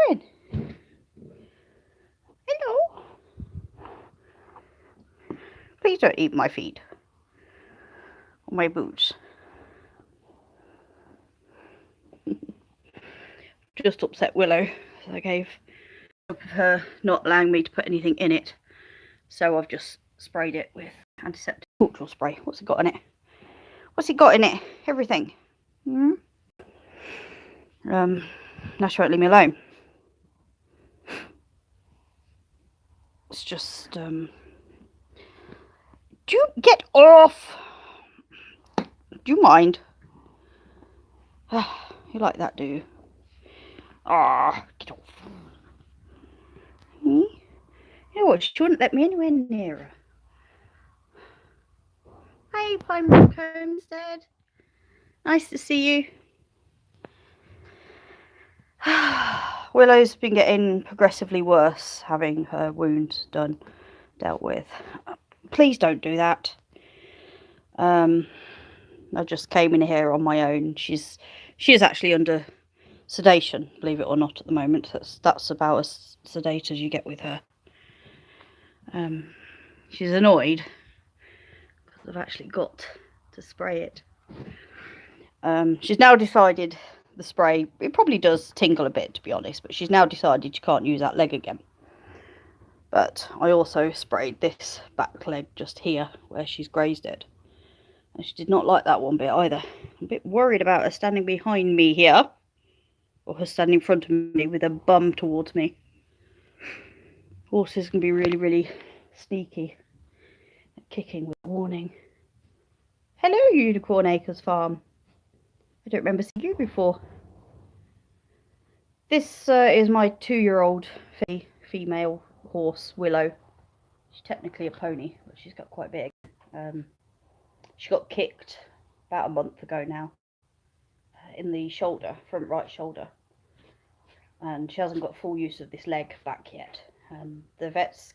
doing? Hello. Please don't eat my feet. Or my boots. Just upset Willow. So I gave up of her not allowing me to put anything in it. So I've just sprayed it with antiseptic cultural spray. What's it got in it? What's it got in it? Everything. Now she won't leave me alone. It's just, do you get off? Do you mind? You like that, do you? Ah, get off. You know what? She wouldn't let me anywhere near her. Hey, Pinebrook Homestead. Nice to see you. Willow's been getting progressively worse, having her wound dealt with. Please don't do that. I just came in here on my own. She is actually under sedation, believe it or not, at the moment. That's about as sedate as you get with her. She's annoyed because I've actually got to spray it. She's now decided the spray, it probably does tingle a bit, to be honest, but she's now decided she can't use that leg again. But I also sprayed this back leg just here where she's grazed it, and she did not like that one bit either. I'm a bit worried about her standing behind me here, or her standing in front of me with her bum towards me. Horses can be really, really sneaky at kicking with warning. Hello, Unicorn Acres Farm. I don't remember seeing you before. This is my 2-year-old female horse, Willow. She's technically a pony, but she's got quite big. She got kicked about a month ago now in the shoulder, front right shoulder, and she hasn't got full use of this leg back yet. The vets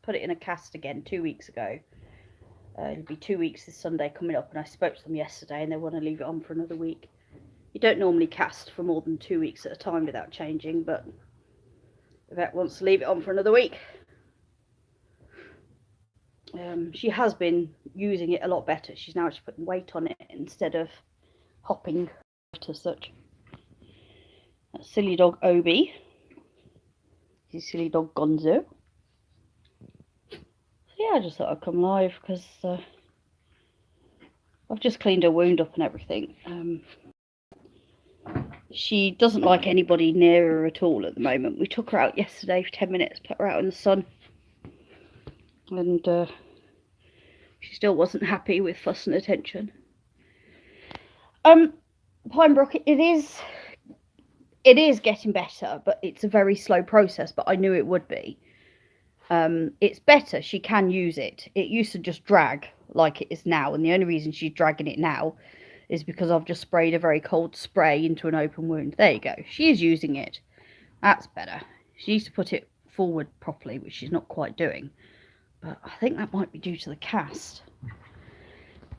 put it in a cast again 2 weeks ago. It'll be 2 weeks this Sunday coming up, and I spoke to them yesterday and they want to leave it on for another week. You don't normally cast for more than 2 weeks at a time without changing, but the vet wants to leave it on for another week. She has been using it a lot better. She's now just putting weight on it instead of hopping as such. That's silly dog Obi. This is silly dog Gonzo. So yeah, I just thought I'd come live because I've just cleaned her wound up and everything. She doesn't like anybody near her at all at the moment. We took her out yesterday for 10 minutes, put her out in the sun, and she still wasn't happy with fuss and attention. Pinebrook, it is getting better, but it's a very slow process, but I knew it would be. It's better. She can use it. It used to just drag like it is now, and the only reason she's dragging it now is because I've just sprayed a very cold spray into an open wound. There you go. She is using it. That's better. She needs to put it forward properly, which she's not quite doing. But I think that might be due to the cast.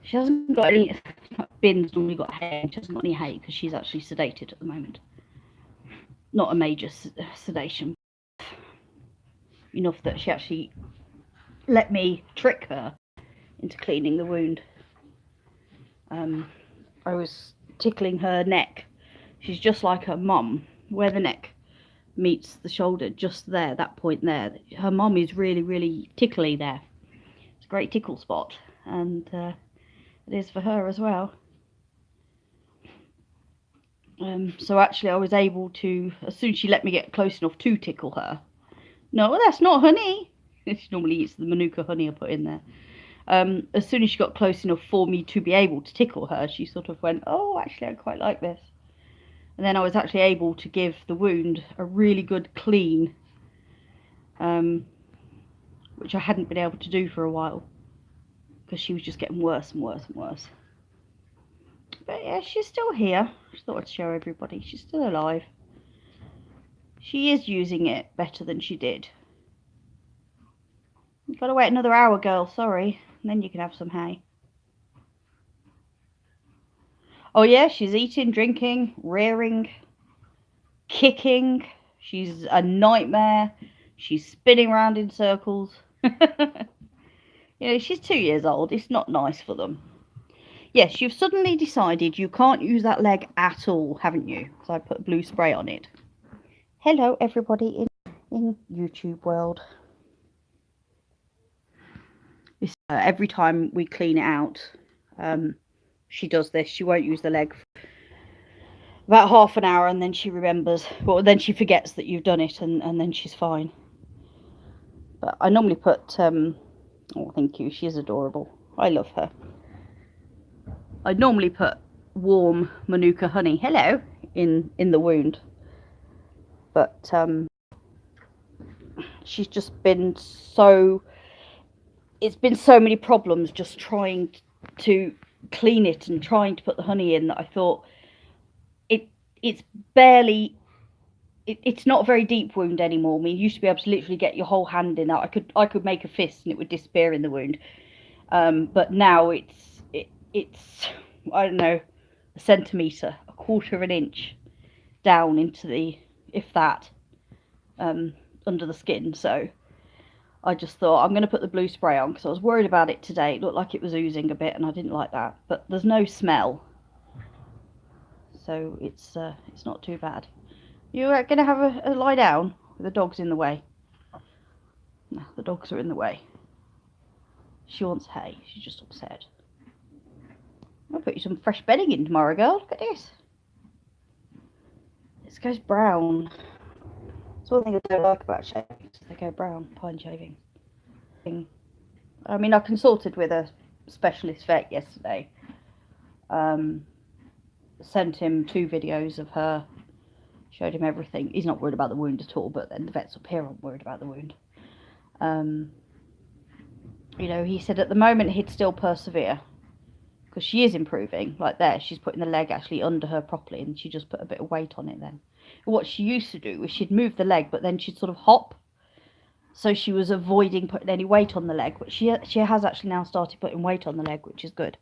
She hasn't got any... Bin's normally got hay. She hasn't got any hay because she's actually sedated at the moment. Not a major sedation. Enough that she actually let me trick her into cleaning the wound. I was tickling her neck. She's just like her mum, where the neck meets the shoulder, just there, that point there. Her mum is really, really tickly there. It's a great tickle spot, and it is for her as well. So actually I was able to, as soon as she let me get close enough to tickle her. No, that's not honey. She normally eats the manuka honey I put in there. As soon as she got close enough for me to be able to tickle her, she sort of went, oh, actually I quite like this. And then I was actually able to give the wound a really good clean, which I hadn't been able to do for a while, because she was just getting worse and worse and worse. But yeah, she's still here. I just thought I'd show everybody. She's still alive. She is using it better than she did. You've got to wait another hour, girl, sorry. And then you can have some hay. Oh yeah, she's eating, drinking, rearing, kicking. She's a nightmare. She's spinning around in circles. She's 2 years old. It's not nice for them. Yes, you've suddenly decided you can't use that leg at all, haven't you? Because I put blue spray on it. Hello, everybody in YouTube world. Every time we clean it out, she does this. She won't use the leg for about half an hour, and then she remembers. Well, then she forgets that you've done it, and then she's fine. But I normally put... oh, thank you. She is adorable. I love her. I normally put warm Manuka honey, hello, in the wound. But she's just been so... It's been so many problems just trying to clean it and trying to put the honey in that I thought it's barely... It's not a very deep wound anymore. I mean, you used to be able to literally get your whole hand in that. I could make a fist and it would disappear in the wound. But now it's I don't know, a centimetre, a quarter of an inch down into the, if that, under the skin. So I just thought I'm going to put the blue spray on because I was worried about it today. It looked like it was oozing a bit and I didn't like that. But there's no smell, so it's not too bad. You're going to have a lie down with the dogs in the way? No, the dogs are in the way. She wants hay. She's just upset. I'll put you some fresh bedding in tomorrow, girl. Look at this. This goes brown. That's one thing I don't like about shavings. They go brown, pine shaving. I mean, I consulted with a specialist vet yesterday. Sent him 2 videos of her. Showed him everything. He's not worried about the wound at all, but then the vets up here aren't worried about the wound. He said at the moment he'd still persevere. Because she is improving. Like there, she's putting the leg actually under her properly, and she just put a bit of weight on it then. What she used to do was she'd move the leg, but then she'd sort of hop. So she was avoiding putting any weight on the leg, but she has actually now started putting weight on the leg, which is good.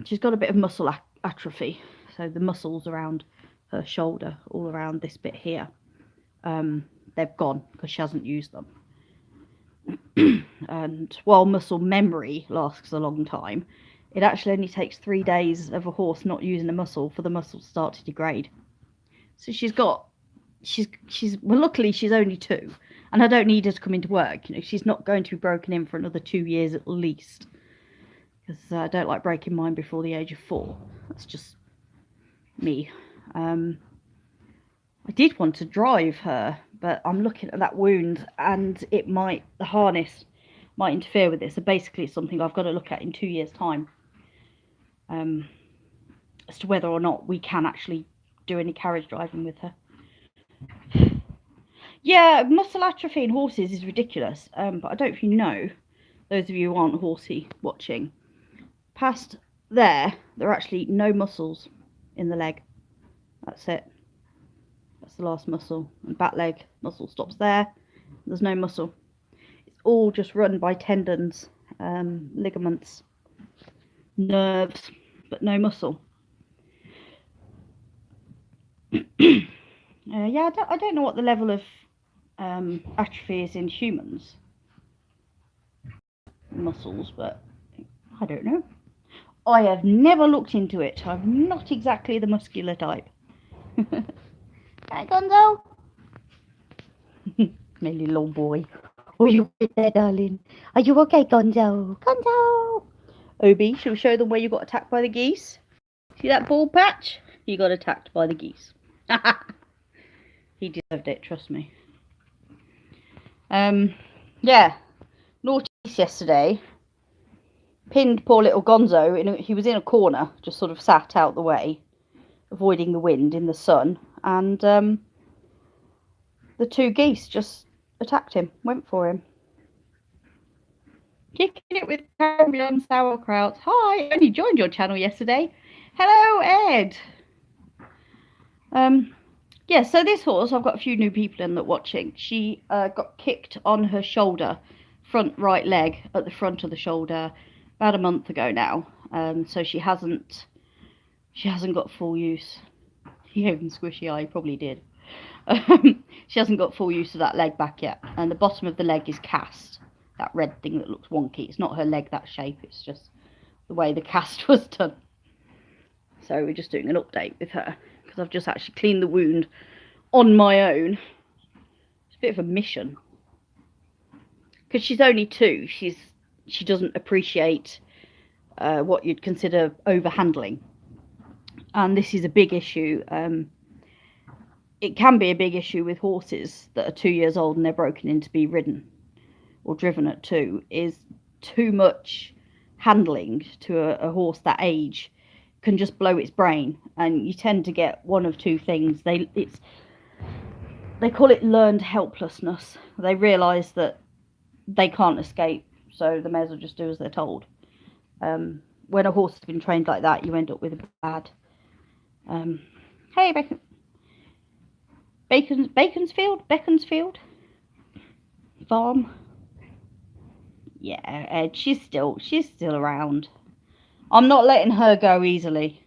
She's got a bit of muscle atrophy, so the muscles around her shoulder, all around this bit here, they've gone because she hasn't used them. And while muscle memory lasts a long time, it actually only takes 3 days of a horse not using a muscle for the muscle to start to degrade. So well, luckily she's only 2, and I don't need her to come into work. She's not going to be broken in for another 2 years at least, because I don't like breaking mine before the age of 4. That's just me. I did want to drive her, but I'm looking at that wound, and the harness might interfere with it. So basically it's something I've got to look at in 2 years' time, as to whether or not we can actually do any carriage driving with her. Yeah, muscle atrophy in horses is ridiculous, but I don't know if you know, those of you who aren't horsey watching, past there are actually no muscles in the leg. That's it. That's the last muscle. And back leg muscle stops there. There's no muscle. It's all just run by tendons, ligaments, nerves, but no muscle. Yeah, I don't know what the level of atrophy is in humans. Muscles, but I don't know. I have never looked into it. I'm not exactly the muscular type. Hi, Gonzo. My little old boy. Are you right there, darling? Are you okay, Gonzo? Gonzo! Obi, shall we show them where you got attacked by the geese? See that bald patch? You got attacked by the geese. He deserved it, trust me. Yeah. Naughty yesterday. Pinned poor little Gonzo. He was in a corner, just sort of sat out the way, avoiding the wind in the sun. And the 2 geese just attacked him, went for him. Kicking it with Caribbean sauerkraut. Hi, I only joined your channel yesterday. Hello, Ed. Yeah, so this horse, I've got a few new people in that watching. She got kicked on her shoulder, front right leg at the front of the shoulder, about a month ago now. So she hasn't got full use. He gave him squishy eye, he probably did. She hasn't got full use of that leg back yet, and the bottom of the leg is cast. That red thing that looks wonky. It's not her leg that shape. It's just the way the cast was done. So we're just doing an update with her because I've just actually cleaned the wound on my own. It's a bit of a mission because she's only 2. She doesn't appreciate what you'd consider overhandling, and this is a big issue. It can be a big issue with horses that are 2 years old and they're broken in to be ridden or driven at 2. Is too much handling to a horse that age can just blow its brain, and you tend to get one of 2 things. They call it learned helplessness. They realise that they can't escape, so they may as well just do as they're told. When a horse has been trained like that, you end up with a bad hey, Beaconsfield farm. Yeah, Ed, she's still around. I'm not letting her go easily.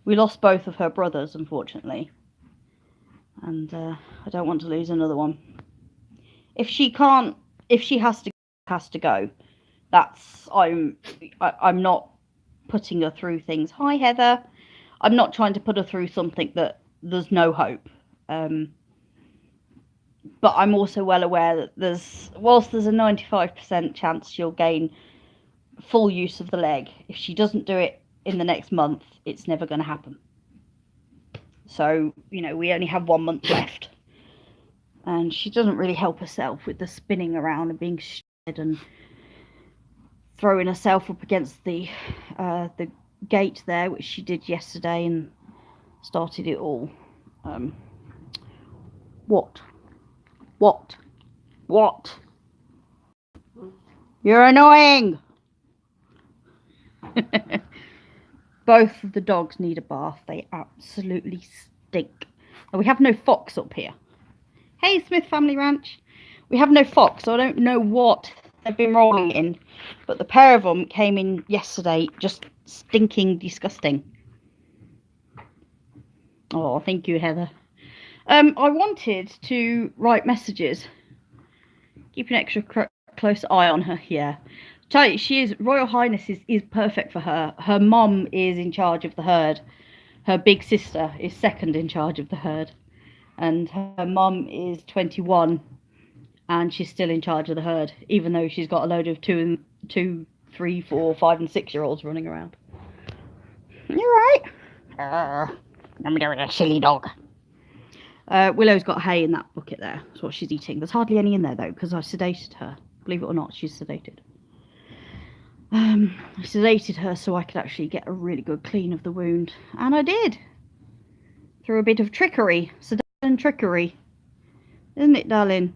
We lost both of her brothers, unfortunately, and I don't want to lose another one. If she has to go. I'm not putting her through things. Hi, Heather. I'm not trying to put her through something that there's no hope. But I'm also well aware that whilst there's a 95% chance she'll gain full use of the leg, if she doesn't do it in the next month, it's never going to happen. So, we only have 1 month left. And she doesn't really help herself with the spinning around and being stupid and throwing herself up against the gate there, which she did yesterday and started it all. What? You're annoying! Both of the dogs need a bath. They absolutely stink. And we have no fox up here. Hey, Smith Family Ranch. We have no fox, so I don't know what they've been rolling in. But the pair of them came in yesterday just stinking disgusting. Oh, thank you, Heather. I wanted to write messages. Keep an extra close eye on her. Yeah. Tell you, Royal Highness is perfect for her. Her mom is in charge of the herd. Her big sister is second in charge of the herd. And her mum is 21 and she's still in charge of the herd, even though she's got a load of 2, 3, 4, 5 and 6 year olds running around. You're right. I'm doing a silly dog. Willow's got hay in that bucket there. That's what she's eating. There's hardly any in there though, because I sedated her. Believe it or not, she's sedated. I sedated her so I could actually get a really good clean of the wound, and I did. Through a bit of trickery. Sedation trickery. Isn't it, darling?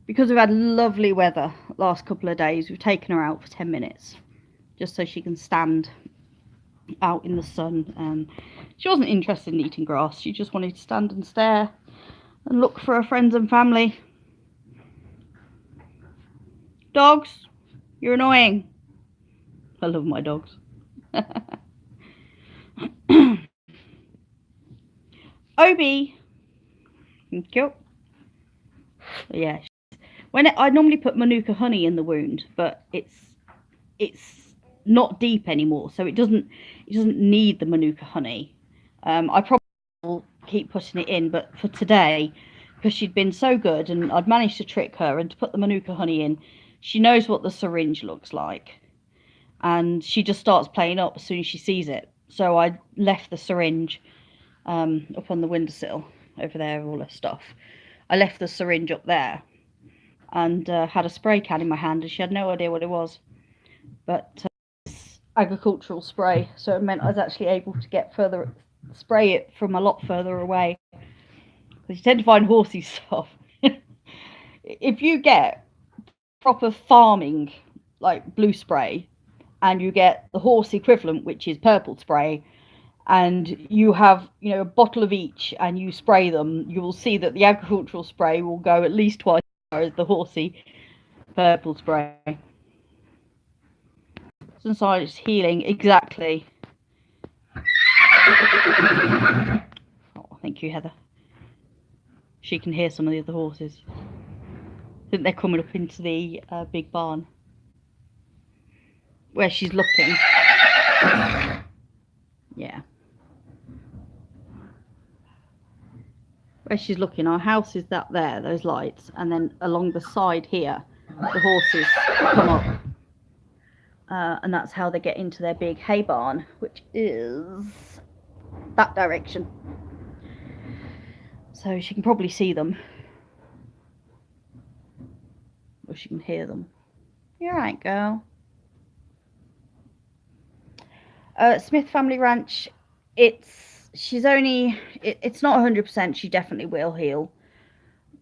Because we've had lovely weather last couple of days, we've taken her out for 10 minutes. Just so she can stand out in the sun. She wasn't interested in eating grass. She just wanted to stand and stare and look for her friends and family. Dogs, you're annoying. I love my dogs. Obi. Thank you. Yeah. I normally put Manuka honey in the wound, but it's not deep anymore, so it doesn't need the Manuka honey. I probably will keep putting it in, but for today, because she'd been so good and I'd managed to trick her and to put the Manuka honey in, she knows what the syringe looks like, and she just starts playing up as soon as she sees it. So I left the syringe up on the windowsill over there, all her stuff. I left the syringe up there and had a spray can in my hand, and she had no idea what it was. But it's agricultural spray, so it meant I was actually able to spray it from a lot further away. Because you tend to find horsey stuff. If you get proper farming, like blue spray, and you get the horse equivalent, which is purple spray, and you have, a bottle of each and you spray them, you will see that the agricultural spray will go at least twice as far as the horsey purple spray. Since I was healing, exactly. Oh, thank you, Heather. She can hear some of the other horses. I think they're coming up into the big barn where she's looking. Yeah. Where she's looking, our house is that there, those lights, and then along the side here, the horses come up. And that's how they get into their big hay barn, which is that direction. So she can probably see them. Or she can hear them. You're right, girl. Smith Family Ranch, it's not 100%, she definitely will heal.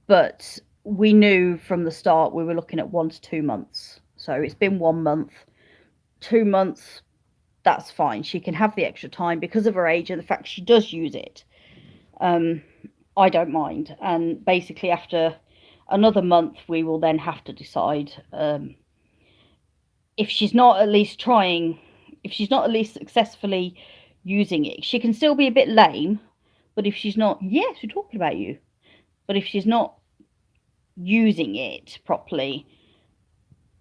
But we knew from the start we were looking at 1 to 2 months. So it's been 1 month. 2 months, that's fine. She can have the extra time because of her age and the fact she does use it. I don't mind. And basically after another month, we will then have to decide if she's not at least successfully using it. She can still be a bit lame, but if she's not, yes, we're talking about you. But if she's not using it properly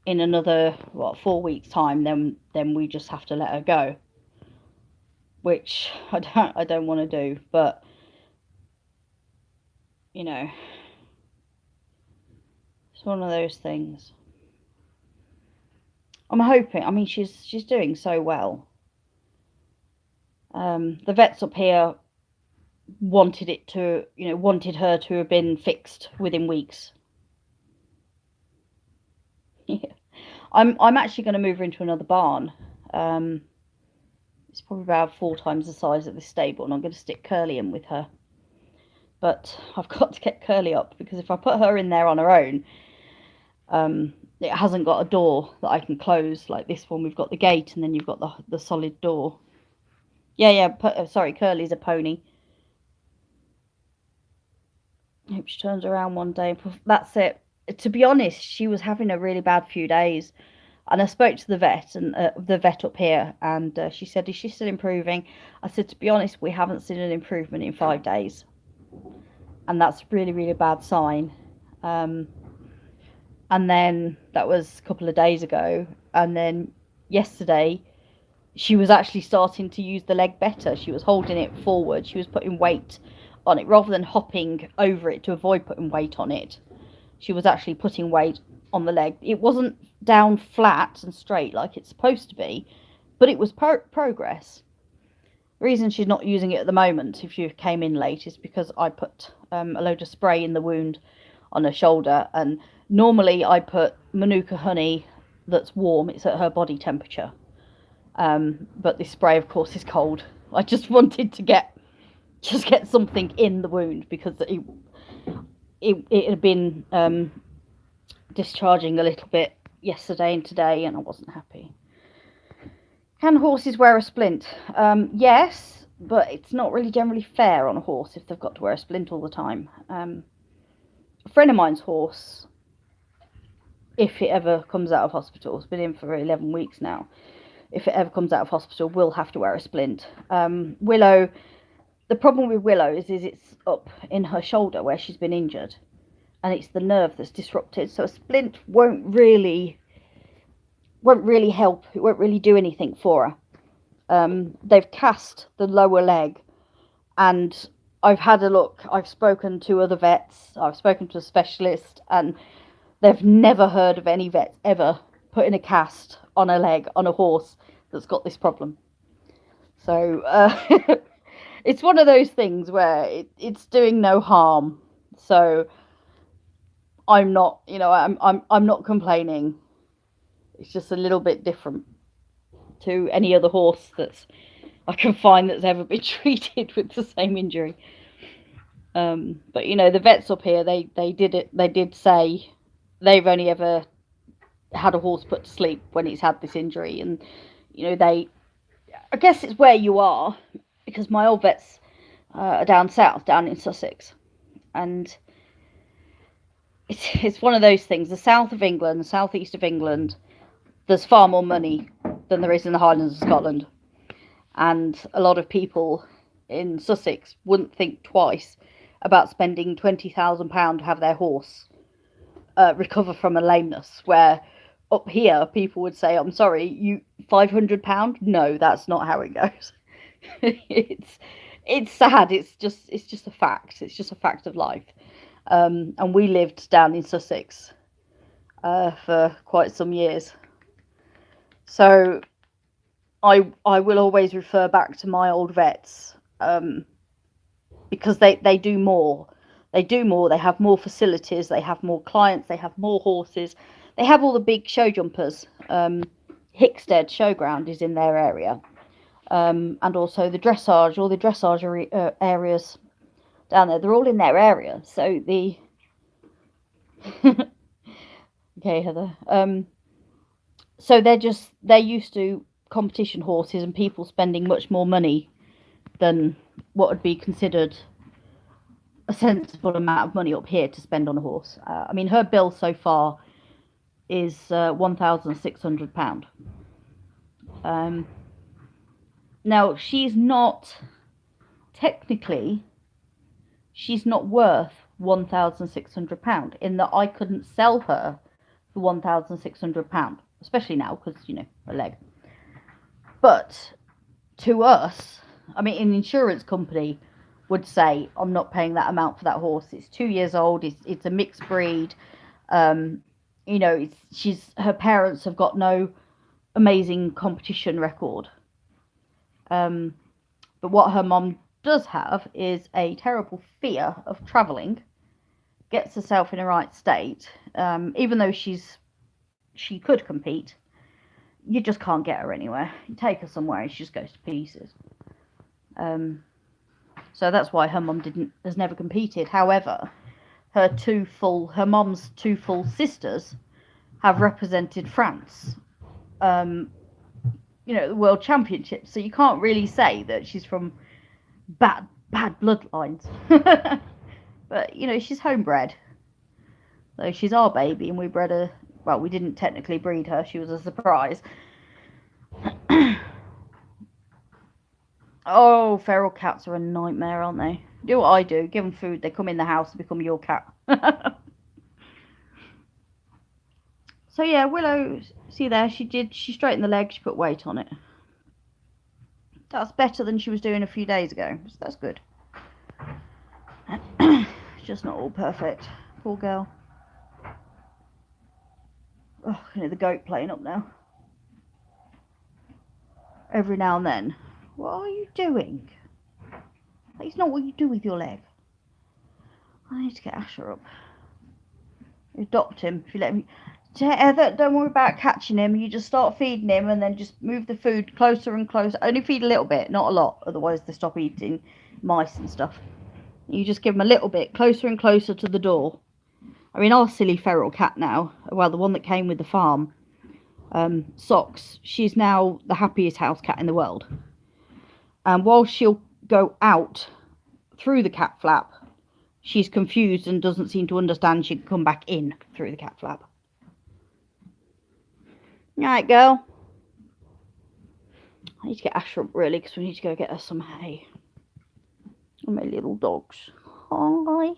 in another 4 weeks time, then we just have to let her go, which I don't want to do. But you know, it's one of those things. I'm hoping. I mean, she's doing so well. The vets up here wanted her to have been fixed within weeks. Yeah. I'm actually going to move her into another barn. It's probably about 4 times the size of this stable, and I'm going to stick Curly in with her. But I've got to get Curly up, because if I put her in there on her own, it hasn't got a door that I can close like this one. We've got the gate, and then you've got the solid door. Sorry, Curly's a pony. I hope she turns around one day. That's it. To be honest, she was having a really bad few days, and I spoke to the vet up here, and she said, "Is she still improving?" I said, "To be honest, we haven't seen an improvement in 5 days, and that's a really, really bad sign." And then that was a couple of days ago, and then yesterday she was actually starting to use the leg better. She was holding it forward. She was putting weight on it rather than hopping over it to avoid putting weight on it. She was actually putting weight on the leg. It wasn't down flat and straight like it's supposed to be, but it was progress. The reason she's not using it at the moment, if you came in late, is because I put a load of spray in the wound on her shoulder, and normally I put Manuka honey that's warm. It's at her body temperature. But this spray, of course, is cold. I just wanted to get something in the wound, because it had been discharging a little bit yesterday and today, and I wasn't happy. Can horses wear a splint? Yes, but it's not really generally fair on a horse if they've got to wear a splint all the time. A friend of mine's horse, if it ever comes out of hospital, it's been in for 11 weeks now, if it ever comes out of hospital, will have to wear a splint. Willow, the problem with Willow is it's up in her shoulder where she's been injured, and it's the nerve that's disrupted, so a splint won't really help. It won't really do anything for her. They've cast the lower leg, and I've had a look. I've spoken to other vets, I've spoken to a specialist, and they've never heard of any vets ever putting a cast on a leg on a horse that's got this problem. So it's one of those things where it's doing no harm. So I'm not, I'm not complaining. It's just a little bit different to any other horse that I can find that's ever been treated with the same injury. But the vets up here, they did say they've only ever had a horse put to sleep when it's had this injury, and I guess it's where you are, because my old vets are down south, down in Sussex, and it's one of those things. The south of England, the southeast of England, there's far more money than there is in the Highlands of Scotland, and a lot of people in Sussex wouldn't think twice about spending £20,000 to have their horse recover from a lameness, where up here people would say, I'm sorry, you £500? No, that's not how it goes. It's sad. It's just a fact. It's just a fact of life. And we lived down in Sussex for quite some years, so I will always refer back to my old vets, because they do more. They do more. They have more facilities. They have more clients. They have more horses. They have all the big show jumpers. Hickstead Showground is in their area, and also the dressage. All the dressage areas down there. They're all in their area. So the okay, Heather. So they're used to competition horses and people spending much more money than what would be considered a sensible amount of money up here to spend on a horse. I mean, her bill so far is £1,600. Now, technically, she's not worth £1,600 in that I couldn't sell her for £1,600, especially now because, her leg. But to us, I mean, an insurance company would say, I'm not paying that amount for that horse. It's 2 years old. It's a mixed breed. Her parents have got no amazing competition record. But what her mum does have is a terrible fear of travelling. Gets herself in a right state. Even though she could compete, you just can't get her anywhere. You take her somewhere and she just goes to pieces. So that's why her mum has never competed. However, her mum's two full sisters have represented France, the World Championships. So you can't really say that she's from bad bloodlines. But, she's homebred. So she's our baby, and we bred her. Well, we didn't technically breed her. She was a surprise. Oh, feral cats are a nightmare, aren't they? Do what I do. Give them food. They come in the house and become your cat. So, yeah, Willow, see there, she straightened the leg. She put weight on it. That's better than she was doing a few days ago. So that's good. It's just not all perfect. Poor girl. Oh, I can hear the goat playing up now. Every now and then. What are you doing? That's not what you do with your leg. I need to get Asher up. Adopt him if you let me. Heather, don't worry about catching him. You just start feeding him and then just move the food closer and closer. Only feed a little bit, not a lot. Otherwise they stop eating mice and stuff. You just give them a little bit closer and closer to the door. I mean, our silly feral cat now, well, the one that came with the farm, Socks, she's now the happiest house cat in the world. And while she'll go out through the cat flap, she's confused and doesn't seem to understand she can come back in through the cat flap. Right, girl. I need to get Asher up, really, because we need to go get her some hay. Oh, my little dogs. Hi.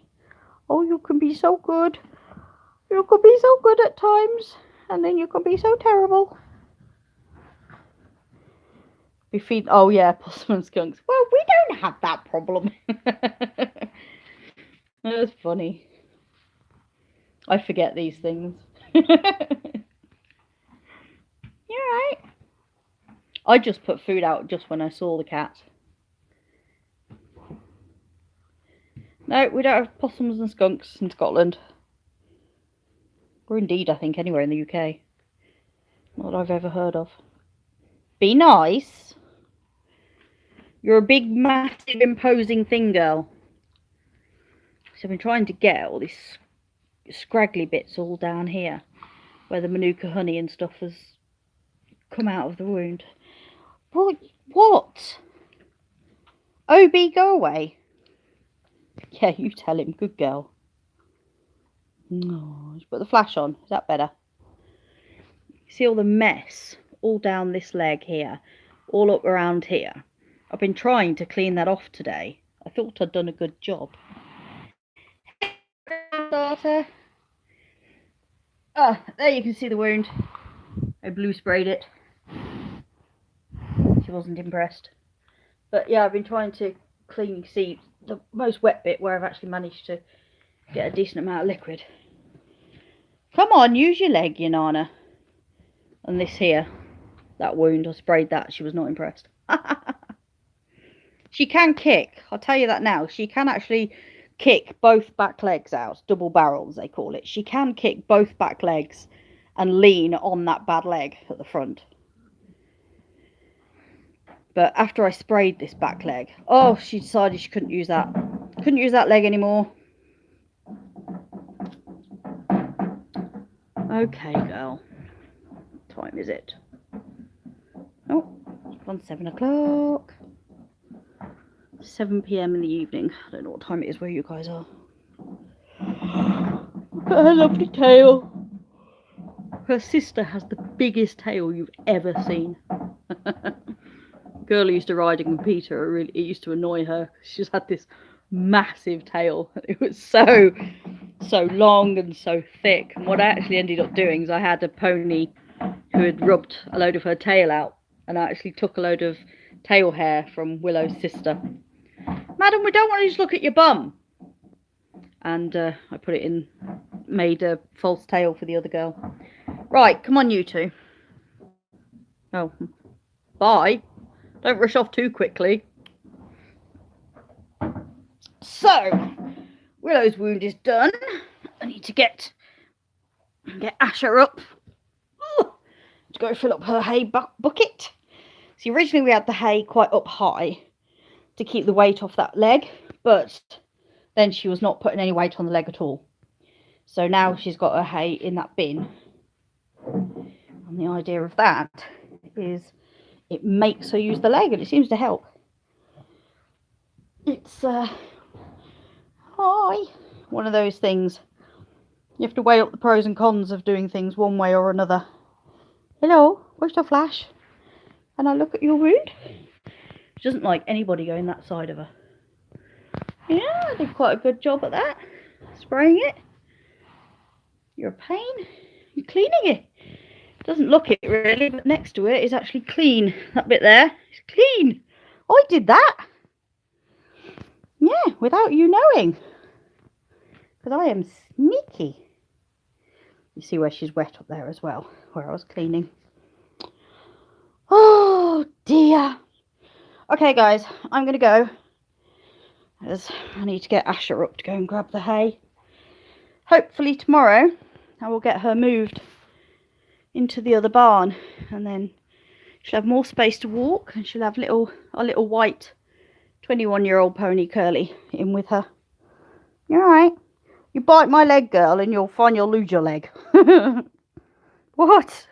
Oh, you can be so good. You can be so good at times. And then you can be so terrible. Oh, yeah, possum and skunks. Well, we don't have that problem. That's funny. I forget these things. You alright? I just put food out just when I saw the cat. No, we don't have possums and skunks in Scotland. Or indeed, I think, anywhere in the UK. Not that I've ever heard of. Be nice. You're a big, massive, imposing thing, girl. So I've been trying to get all these scraggly bits all down here, where the Manuka honey and stuff has come out of the wound. What? OB, go away. Yeah, you tell him. Good girl. No, just put the flash on. Is that better? See all the mess all down this leg here, all up around here. I've been trying to clean that off today. I thought I'd done a good job. Starter. Ah, there you can see the wound. I blue sprayed it. She wasn't impressed. But yeah, I've been trying to clean, see the most wet bit where I've actually managed to get a decent amount of liquid. Come on, use your leg, you Nana. And this here, that wound, I sprayed that. She was not impressed. She can kick. I'll tell you that now. She can actually kick both back legs out. Double barrels, they call it. She can kick both back legs and lean on that bad leg at the front. But after I sprayed this back leg, oh, she decided she couldn't use that. Couldn't use that leg anymore. Okay, girl. What time is it? Oh, it's on 7 o'clock. 7 p.m. in the evening. I don't know what time it is where you guys are. But her lovely tail. Her sister has the biggest tail you've ever seen. Girl who used to ride and compete her, it used to annoy her. She just had this massive tail. It was so long and so thick. And what I actually ended up doing is I had a pony who had rubbed a load of her tail out, and I actually took a load of tail hair from Willow's sister. Madam, we don't want to just look at your bum. And I put it in, made a false tail for the other girl. Right, come on you two. Oh, bye. Don't rush off too quickly. So, Willow's wound is done. I need to get Asher up. To go fill up her hay bucket. See, originally we had the hay quite up high to keep the weight off that leg, but then she was not putting any weight on the leg at all. So now she's got her hay in that bin. And the idea of that is it makes her use the leg, and it seems to help. It's one of those things. You have to weigh up the pros and cons of doing things one way or another. Hello, where's the flash? And I look at your wound. She doesn't like anybody going that side of her. Yeah, I did quite a good job at that. Spraying it. You're a pain. You're cleaning it. Doesn't look it really, but next to it is actually clean. That bit there is clean. I did that. Yeah, without you knowing. Because I am sneaky. You see where she's wet up there as well, where I was cleaning. Oh dear. Okay guys, I'm going to go. As I need to get Asher up to go and grab the hay. Hopefully tomorrow I will get her moved into the other barn, and then she'll have more space to walk, and she'll have a little white 21-year-old pony Curly in with her. You alright? You bite my leg, girl, and you'll find you'll lose your leg. What?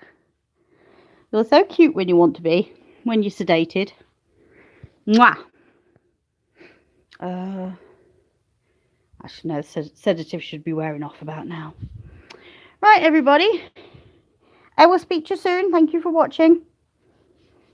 You're so cute when you want to be, when you're sedated. Mwah! Actually, no, sedative should be wearing off about now. Right, everybody. I will speak to you soon. Thank you for watching.